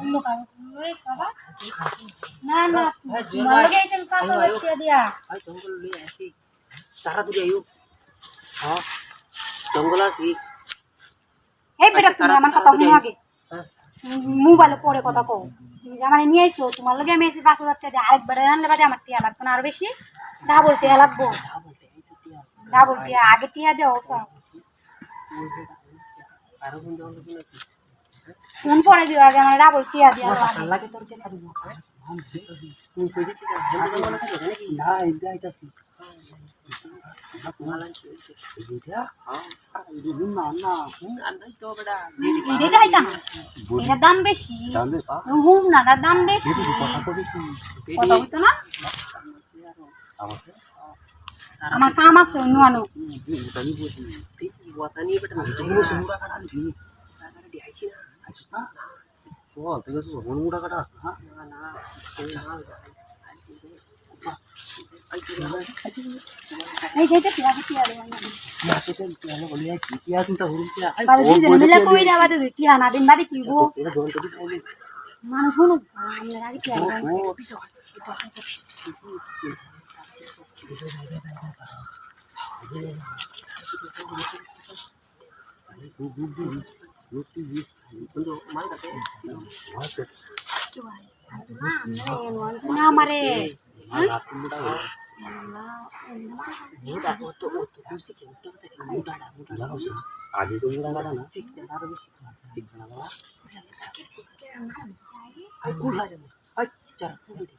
অন্য কারো লইছ বাবা না না তোমার লগে আইছেন 5000 টাকা দিয়া ভাই জঙ্গল লই আসি তাড়াতাড়ি আইও হ্যাঁ জঙ্গল আসি এই বেটা তুমি আমার কথা শুনো আগে মোবাইলে পরে কথা কও তুমি যে আমারে নিয়ে আইছো তোমার লগে আমি আইছি 5000 টাকা দিয়ে আরেকবার আনলে বাদে আমার টিয়া লাগতো না আর বেশি ডাবল টিয়া লাগবো ডাবল টিয়া আগে টিয়া দেও স্যার আরো কোন জঙ্গল নাকি ফোন পরে দিও আগে আমার ডাবল টিয়া দিয়া লাগে তোর কে পারবো আমি দেখতেছি তুই কই দিছিস জঙ্গল মনে ছিল নাকি না এইটা আইতাছি মালান চলছে এইটা হ্যাঁ এই না না আন্দাজ তো বড়া এটা আইতা না এটা দাম বেশি হুম না দাম বেশি কথা তো বেশি কথা হইতো না আমার কাম আছে অন্য আনো আমি বলছি ঠিক কথা নিয়ে বেটা তুমি সুন্দর কাটা আনবি টাকা দিয়ে আইছি না আইছি না ও তুই তো সুন্দর কাটা হ্যাঁ না না এই যেটা টিয়া টিয়া দেব না না সেটা আমি বলি কি টিয়া কিন্তু হরুম টিয়া বাবা দিন মিলে কই দাও বাদে দুই টিয়া না দিন বাদে কিবো এটা জন তো বলি মানুষ শুনো আমরা আগে টিয়া দেব ও না আমারে আগে তো মুড়া কাটা না আরো বেশি আর কুল লাগে আই চার কুল দে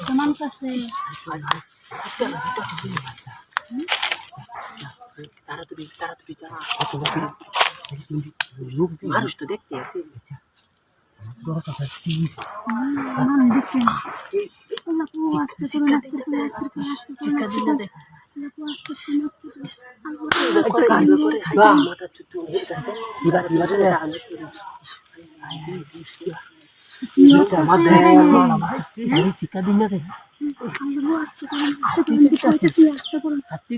কেমন কাছে তাড়াতাড়ি তাড়াতাড়ি যা মানুষ তো দেখতে আছে শিক্ষা দিন না আস্তে